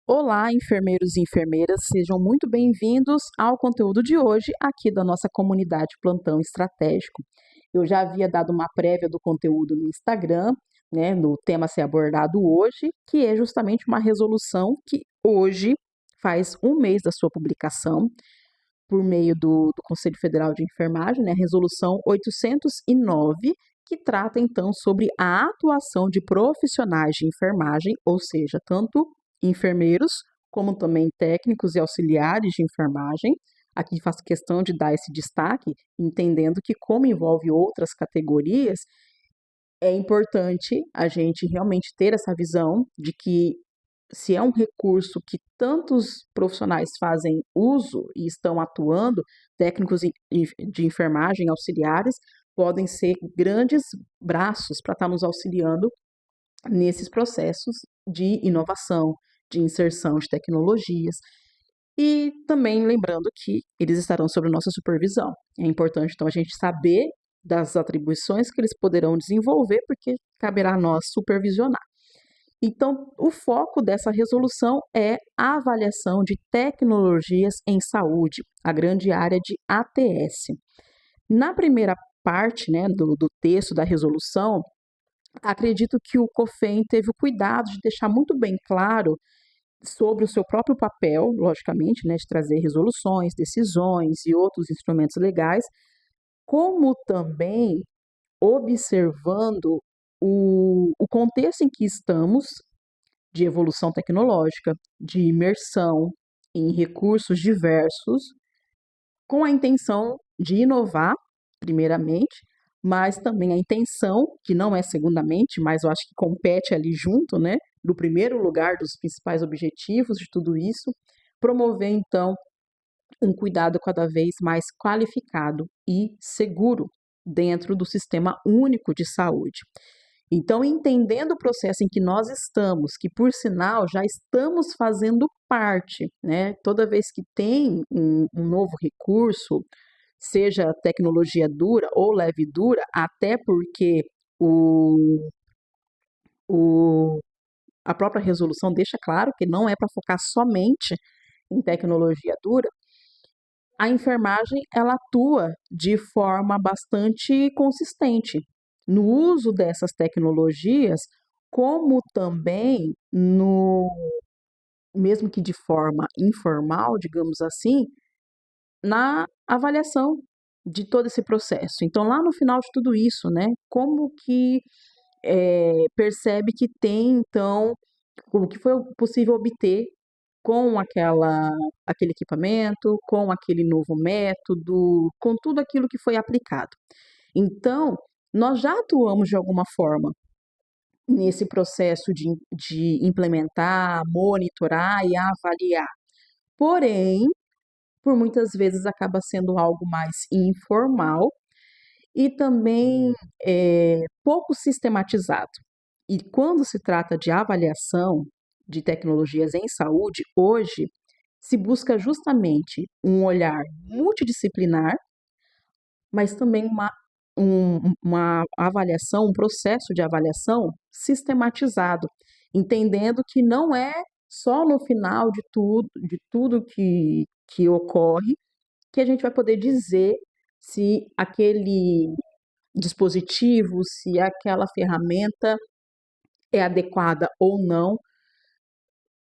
Olá, enfermeiros e enfermeiras, sejam muito bem-vindos ao conteúdo de hoje aqui da nossa comunidade Plantão Estratégico. Eu já havia dado uma prévia do conteúdo no Instagram, né, no tema a ser abordado hoje, que é justamente uma resolução que hoje faz um mês da sua publicação, por meio do Conselho Federal de Enfermagem, né, a Resolução 809, que trata então sobre a atuação de profissionais de enfermagem, ou seja, tanto enfermeiros como também técnicos e auxiliares de enfermagem. Aqui faço questão de dar esse destaque, entendendo que, como envolve outras categorias, é importante a gente realmente ter essa visão de que, se é um recurso que tantos profissionais fazem uso e estão atuando, técnicos de enfermagem, auxiliares, podem ser grandes braços para estar nos auxiliando nesses processos de inovação, de inserção de tecnologias. E também lembrando que eles estarão sob nossa supervisão. É importante, então, a gente saber das atribuições que eles poderão desenvolver, porque caberá a nós supervisionar. Então, o foco dessa resolução é a avaliação de tecnologias em saúde, a grande área de ATS. Na primeira parte, né, do texto da resolução, acredito que o COFEN teve o cuidado de deixar muito bem claro sobre o seu próprio papel, logicamente, né, de trazer resoluções, decisões e outros instrumentos legais, como também observando o contexto em que estamos, de evolução tecnológica, de imersão em recursos diversos, com a intenção de inovar, primeiramente, mas também a intenção, que não é segundamente, mas eu acho que compete ali junto, né, do primeiro lugar dos principais objetivos de tudo isso, promover então um cuidado cada vez mais qualificado e seguro dentro do Sistema Único de Saúde. Então, entendendo o processo em que nós estamos, que por sinal já estamos fazendo parte, né? Toda vez que tem um novo recurso, seja tecnologia dura ou leve dura, até porque o, o, a própria resolução deixa claro que não é para focar somente em tecnologia dura, a enfermagem ela atua de forma bastante consistente no uso dessas tecnologias, como também no, mesmo que de forma informal, digamos assim, na avaliação de todo esse processo. Então, lá no final de tudo isso, né, como que percebe que tem, então, o que foi possível obter com aquele equipamento, com aquele novo método, com tudo aquilo que foi aplicado. Então, nós já atuamos de alguma forma nesse processo de implementar, monitorar e avaliar. Porém, por muitas vezes acaba sendo algo mais informal e também pouco sistematizado. E quando se trata de avaliação de tecnologias em saúde, hoje se busca justamente um olhar multidisciplinar, mas também uma avaliação, um processo de avaliação sistematizado, entendendo que não é só no final de tudo que ocorre, que a gente vai poder dizer se aquele dispositivo, se aquela ferramenta é adequada ou não,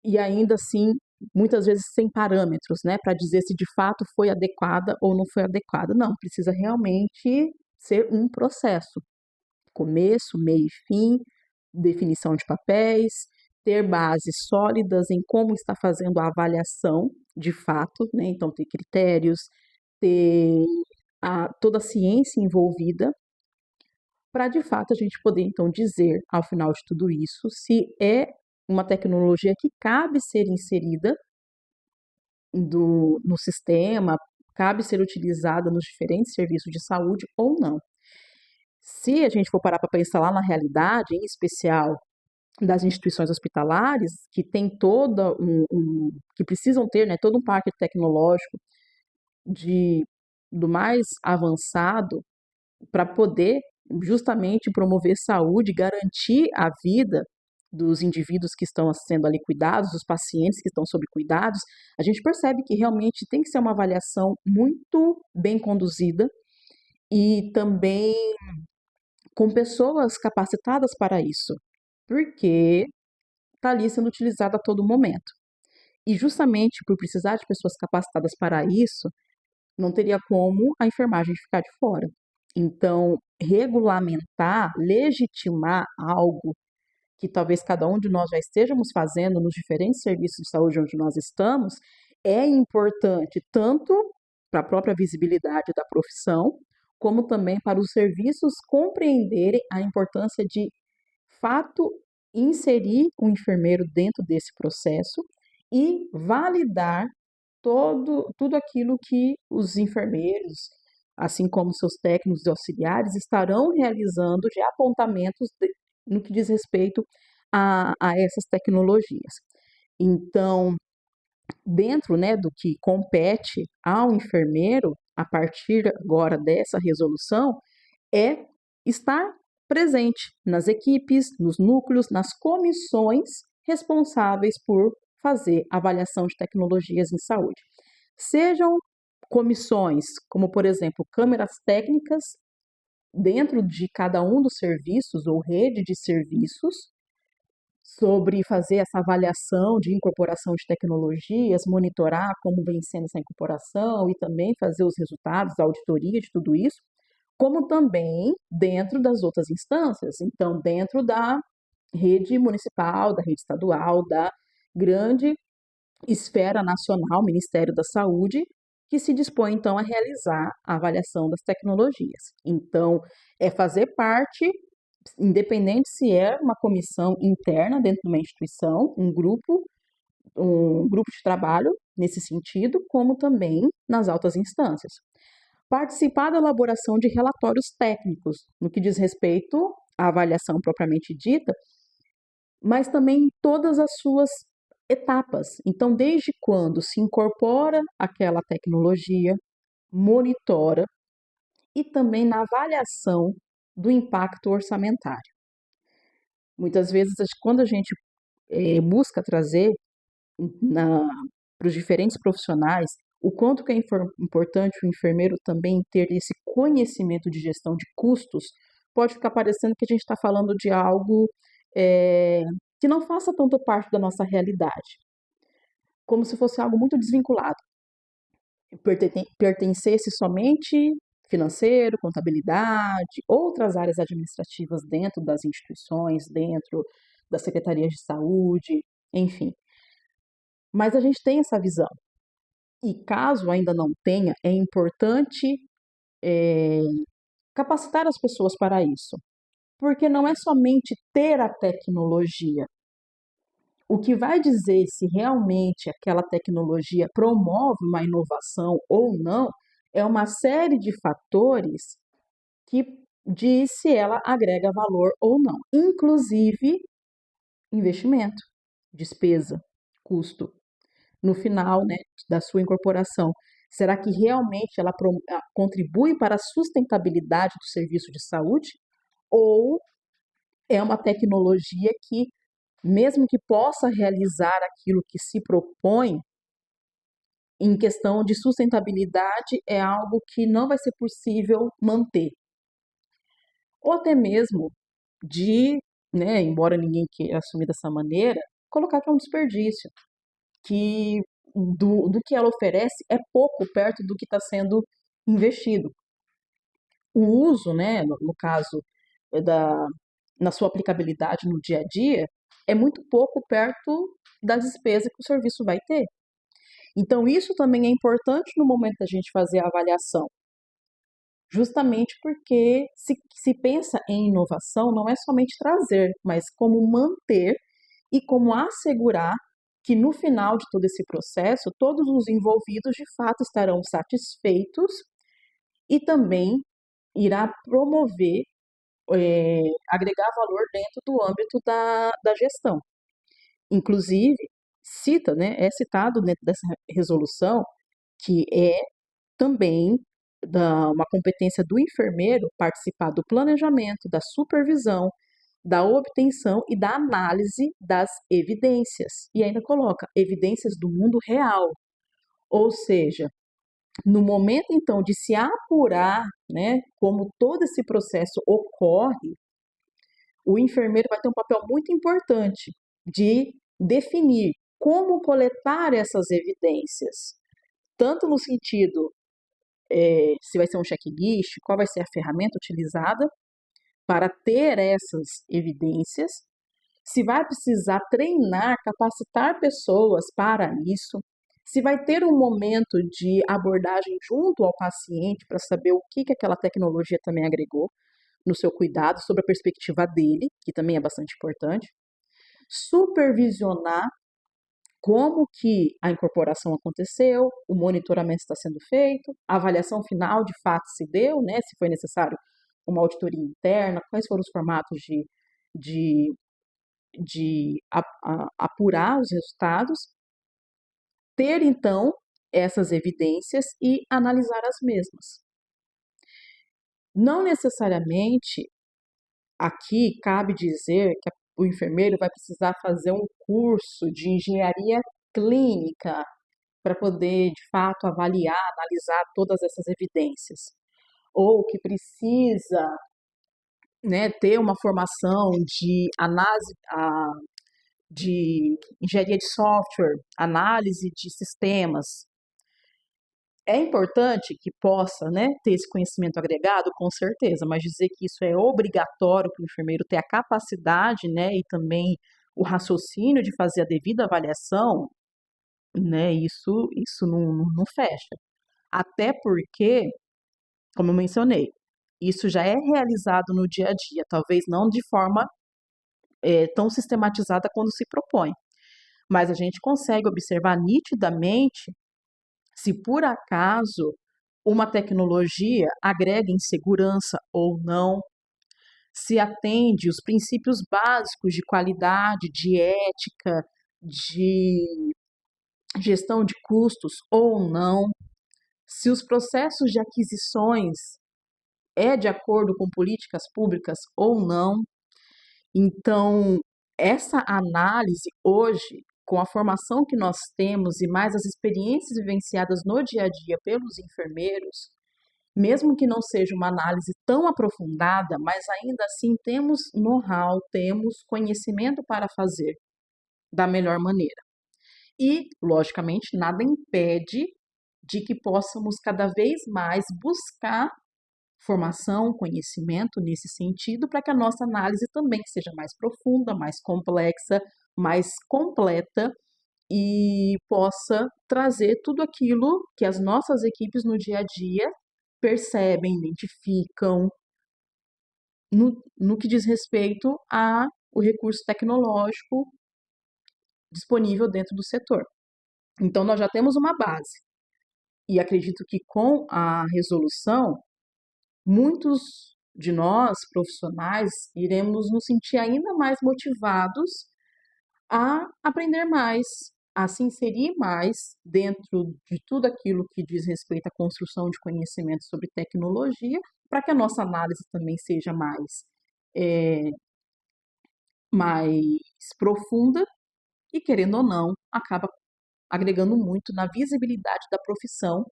e ainda assim, muitas vezes sem parâmetros, né, para dizer se de fato foi adequada ou não foi adequada. Não, precisa realmente ser um processo, começo, meio e fim, definição de papéis, ter bases sólidas em como está fazendo a avaliação de fato, né, então ter critérios, ter toda a ciência envolvida, para de fato a gente poder então dizer, ao final de tudo isso, se é uma tecnologia que cabe ser inserida no sistema, cabe ser utilizada nos diferentes serviços de saúde ou não. Se a gente for parar para pensar lá na realidade, em especial das instituições hospitalares, que tem que precisam ter, né, todo um parque tecnológico de, do mais avançado para poder justamente promover saúde, garantir a vida dos indivíduos que estão sendo ali cuidados, dos pacientes que estão sob cuidados, a gente percebe que realmente tem que ser uma avaliação muito bem conduzida e também com pessoas capacitadas para isso, porque está ali sendo utilizado a todo momento. E justamente por precisar de pessoas capacitadas para isso, não teria como a enfermagem ficar de fora. Então, regulamentar, legitimar algo que talvez cada um de nós já estejamos fazendo nos diferentes serviços de saúde onde nós estamos, é importante tanto para a própria visibilidade da profissão, como também para os serviços compreenderem a importância de fato inserir o enfermeiro dentro desse processo e validar tudo aquilo que os enfermeiros, assim como seus técnicos e auxiliares, estarão realizando de apontamentos no que diz respeito a essas tecnologias. Então, dentro, né, do que compete ao enfermeiro, a partir agora dessa resolução, é estar presente nas equipes, nos núcleos, nas comissões responsáveis por fazer avaliação de tecnologias em saúde. Sejam comissões, como por exemplo, câmeras técnicas dentro de cada um dos serviços ou rede de serviços, sobre fazer essa avaliação de incorporação de tecnologias, monitorar como vem sendo essa incorporação e também fazer os resultados, a auditoria de tudo isso, como também dentro das outras instâncias, então dentro da rede municipal, da rede estadual, da grande esfera nacional, Ministério da Saúde, que se dispõe então a realizar a avaliação das tecnologias. Então, é fazer parte, independente se é uma comissão interna dentro de uma instituição, um grupo de trabalho nesse sentido, como também nas altas instâncias. Participar da elaboração de relatórios técnicos, no que diz respeito à avaliação propriamente dita, mas também em todas as suas etapas. Então, desde quando se incorpora aquela tecnologia, monitora e também na avaliação do impacto orçamentário. Muitas vezes, quando a gente busca trazer para os diferentes profissionais o quanto que é importante o enfermeiro também ter esse conhecimento de gestão de custos, pode ficar parecendo que a gente está falando de algo que não faça tanto parte da nossa realidade, como se fosse algo muito desvinculado, pertencesse somente financeiro, contabilidade, outras áreas administrativas dentro das instituições, dentro das secretarias de saúde, enfim. Mas a gente tem essa visão. E caso ainda não tenha, é importante capacitar as pessoas para isso. Porque não é somente ter a tecnologia. O que vai dizer se realmente aquela tecnologia promove uma inovação ou não é uma série de fatores que diz se ela agrega valor ou não, inclusive investimento, despesa, custo. No final, né, da sua incorporação, será que realmente ela contribui para a sustentabilidade do serviço de saúde? Ou é uma tecnologia que, mesmo que possa realizar aquilo que se propõe, em questão de sustentabilidade, é algo que não vai ser possível manter? Ou até mesmo de, né, embora ninguém queira assumir dessa maneira, colocar que é um desperdício, que do que ela oferece é pouco perto do que está sendo investido. O uso, né, no caso da, na sua aplicabilidade no dia a dia, é muito pouco perto da despesa que o serviço vai ter. Então, isso também é importante no momento da gente fazer a avaliação, justamente porque se pensa em inovação, não é somente trazer, mas como manter e como assegurar que no final de todo esse processo, todos os envolvidos de fato estarão satisfeitos e também irá promover, agregar valor dentro do âmbito da gestão. Inclusive, é citado dentro dessa resolução que é também uma competência do enfermeiro participar do planejamento, da supervisão, da obtenção e da análise das evidências. E ainda coloca evidências do mundo real. Ou seja, no momento então de se apurar, né, como todo esse processo ocorre, o enfermeiro vai ter um papel muito importante de definir como coletar essas evidências, tanto no sentido se vai ser um checklist, qual vai ser a ferramenta utilizada para ter essas evidências, se vai precisar treinar, capacitar pessoas para isso, se vai ter um momento de abordagem junto ao paciente para saber o que aquela tecnologia também agregou no seu cuidado, sobre a perspectiva dele, que também é bastante importante, supervisionar como que a incorporação aconteceu, o monitoramento está sendo feito, a avaliação final de fato se deu, né, se foi necessário uma auditoria interna, quais foram os formatos de, apurar os resultados, ter então essas evidências e analisar as mesmas. Não necessariamente aqui cabe dizer que o enfermeiro vai precisar fazer um curso de engenharia clínica para poder, de fato, avaliar, analisar todas essas evidências. Ou que precisa, né, ter uma formação de análise, de engenharia de software, análise de sistemas. É importante que possa, né, ter esse conhecimento agregado, com certeza, mas dizer que isso é obrigatório para o enfermeiro ter a capacidade, né, e também o raciocínio de fazer a devida avaliação, né, isso não fecha. Até porque, como eu mencionei, isso já é realizado no dia a dia, talvez não de forma tão sistematizada quando se propõe, mas a gente consegue observar nitidamente se por acaso uma tecnologia agrega em segurança ou não, se atende os princípios básicos de qualidade, de ética, de gestão de custos ou não, se os processos de aquisições é de acordo com políticas públicas ou não. Então, essa análise hoje, com a formação que nós temos e mais as experiências vivenciadas no dia a dia pelos enfermeiros, mesmo que não seja uma análise tão aprofundada, mas ainda assim temos know-how, temos conhecimento para fazer da melhor maneira. E, logicamente, nada impede de que possamos cada vez mais buscar formação, conhecimento nesse sentido, para que a nossa análise também seja mais profunda, mais complexa, mais completa e possa trazer tudo aquilo que as nossas equipes no dia a dia percebem, identificam, no que diz respeito a o recurso tecnológico disponível dentro do setor. Então, nós já temos uma base. E acredito que com a resolução, muitos de nós, profissionais, iremos nos sentir ainda mais motivados a aprender mais, a se inserir mais dentro de tudo aquilo que diz respeito à construção de conhecimento sobre tecnologia, para que a nossa análise também seja é, mais profunda e, querendo ou não, acaba agregando muito na visibilidade da profissão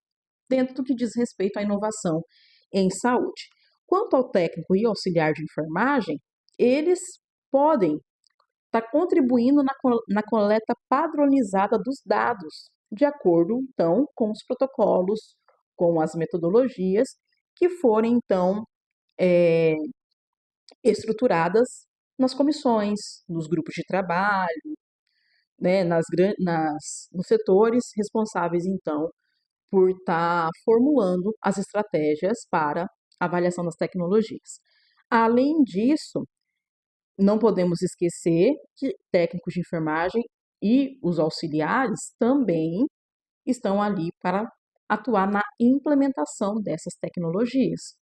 dentro do que diz respeito à inovação em saúde. Quanto ao técnico e auxiliar de enfermagem, eles podem estar contribuindo na coleta padronizada dos dados, de acordo, então, com os protocolos, com as metodologias que forem, então, estruturadas nas comissões, nos grupos de trabalho, né, nos setores responsáveis, então, por estar formulando as estratégias para avaliação das tecnologias. Além disso, não podemos esquecer que técnicos de enfermagem e os auxiliares também estão ali para atuar na implementação dessas tecnologias.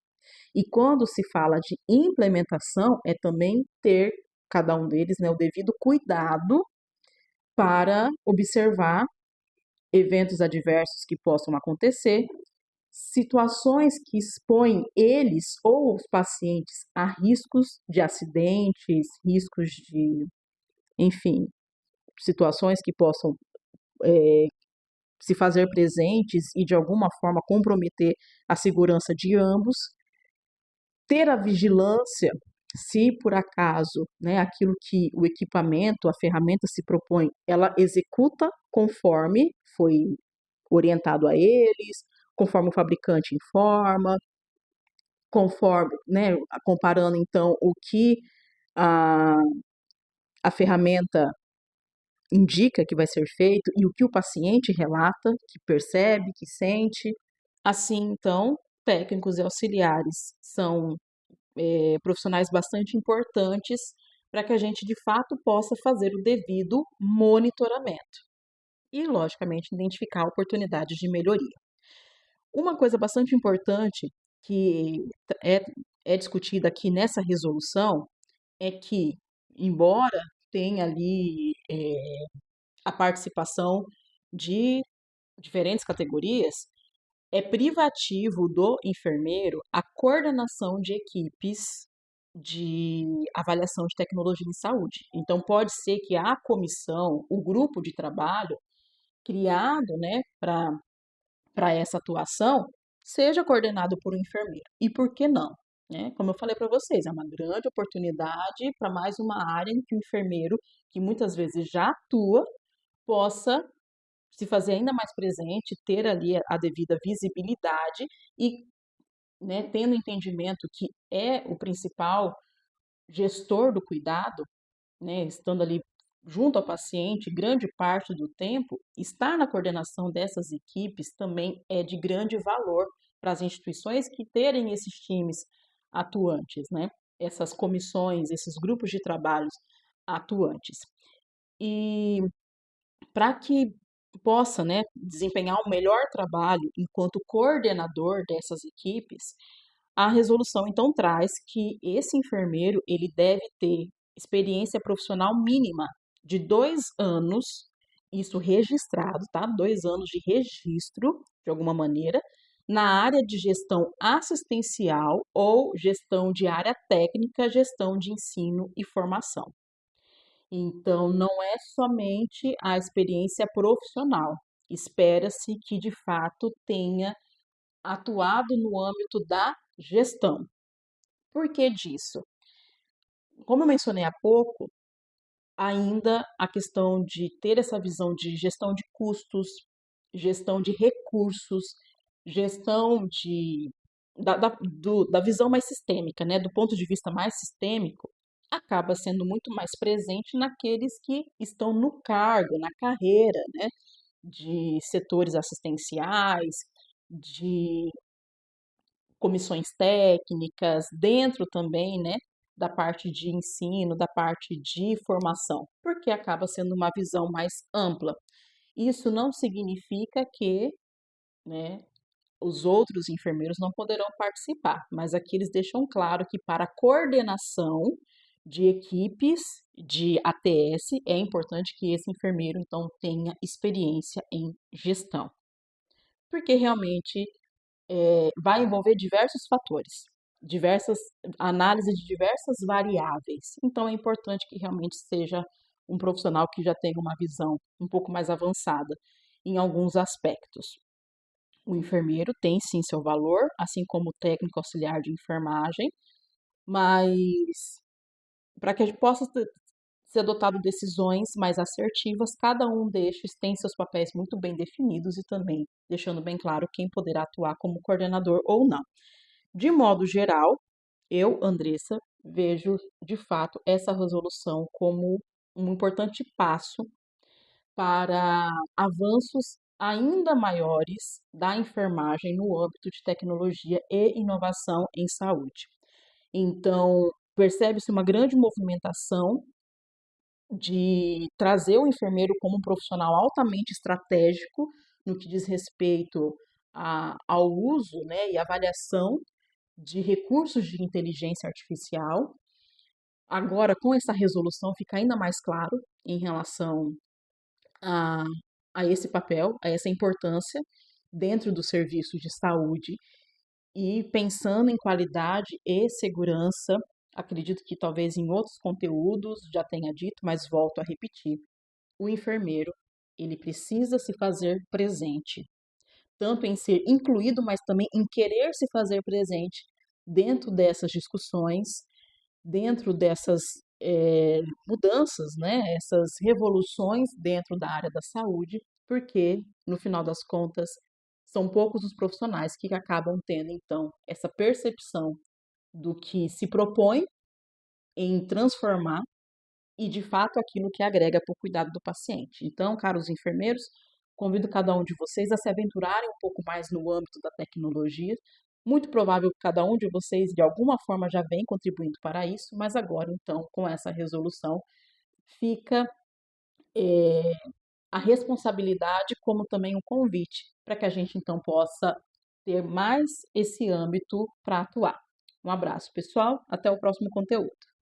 E quando se fala de implementação, é também ter cada um deles, né, o devido cuidado para observar eventos adversos que possam acontecer, situações que expõem eles ou os pacientes a riscos de acidentes, riscos de, enfim, situações que possam se fazer presentes e de alguma forma comprometer a segurança de ambos, ter a vigilância se por acaso, né, aquilo que o equipamento, a ferramenta se propõe, ela executa conforme foi orientado a eles, conforme o fabricante informa, conforme, né, comparando então o que a, a ferramenta indica que vai ser feito e o que o paciente relata, que percebe, que sente. Assim, então, técnicos e auxiliares são profissionais bastante importantes para que a gente de fato possa fazer o devido monitoramento e, logicamente, identificar oportunidades de melhoria. Uma coisa bastante importante que é, é discutida aqui nessa resolução é que, embora tenha ali a participação de diferentes categorias, é privativo do enfermeiro a coordenação de equipes de avaliação de tecnologia em saúde. Então, pode ser que a comissão, o grupo de trabalho criado, né, para essa atuação, seja coordenado por um enfermeiro. E por que não? Né? Como eu falei para vocês, é uma grande oportunidade para mais uma área em que o enfermeiro, que muitas vezes já atua, possa se fazer ainda mais presente, ter ali a devida visibilidade e, né, tendo entendimento que é o principal gestor do cuidado, né, estando ali junto ao paciente grande parte do tempo, estar na coordenação dessas equipes também é de grande valor para as instituições que terem esses times atuantes, né? Essas comissões, esses grupos de trabalhos atuantes. E para que possa, né, desempenhar um melhor trabalho enquanto coordenador dessas equipes, a resolução então traz que esse enfermeiro ele deve ter experiência profissional mínima de 2 anos, isso registrado, tá? 2 anos de registro, de alguma maneira, na área de gestão assistencial ou gestão de área técnica, gestão de ensino e formação. Então, não é somente a experiência profissional. Espera-se que, de fato, tenha atuado no âmbito da gestão. Por que disso? Como eu mencionei há pouco, ainda a questão de ter essa visão de gestão de custos, gestão de recursos, gestão da visão mais sistêmica, né, do ponto de vista mais sistêmico, acaba sendo muito mais presente naqueles que estão no cargo, na carreira, né, de setores assistenciais, de comissões técnicas, dentro também, né, da parte de ensino, da parte de formação, porque acaba sendo uma visão mais ampla. Isso não significa que, né, os outros enfermeiros não poderão participar, mas aqui eles deixam claro que para a coordenação de equipes de ATS é importante que esse enfermeiro então tenha experiência em gestão, porque realmente vai envolver diversos fatores, diversas análise de diversas variáveis. Então é importante que realmente seja um profissional que já tenha uma visão um pouco mais avançada em alguns aspectos. O enfermeiro tem sim seu valor, assim como o técnico auxiliar de enfermagem, mas para que a gente possa ser adotado decisões mais assertivas, cada um destes tem seus papéis muito bem definidos e também deixando bem claro quem poderá atuar como coordenador ou não. De modo geral, eu, Andressa, vejo de fato essa resolução como um importante passo para avanços ainda maiores da enfermagem no âmbito de tecnologia e inovação em saúde. Então, percebe-se uma grande movimentação de trazer o enfermeiro como um profissional altamente estratégico no que diz respeito ao uso, né, e avaliação de recursos de inteligência artificial. Agora, com essa resolução, fica ainda mais claro em relação a, a esse papel, a essa importância dentro do serviço de saúde e pensando em qualidade e segurança, acredito que talvez em outros conteúdos já tenha dito, mas volto a repetir, o enfermeiro, ele precisa se fazer presente, tanto em ser incluído, mas também em querer se fazer presente dentro dessas discussões, dentro dessas mudanças, né, essas revoluções dentro da área da saúde, porque, no final das contas, são poucos os profissionais que acabam tendo, então, essa percepção do que se propõe em transformar e, de fato, aquilo que agrega para o cuidado do paciente. Então, caros enfermeiros, convido cada um de vocês a se aventurarem um pouco mais no âmbito da tecnologia. Muito provável que cada um de vocês, de alguma forma, já vem contribuindo para isso, mas agora, então, com essa resolução, fica a responsabilidade, como também um convite, para que a gente, então, possa ter mais esse âmbito para atuar. Um abraço, pessoal. Até o próximo conteúdo.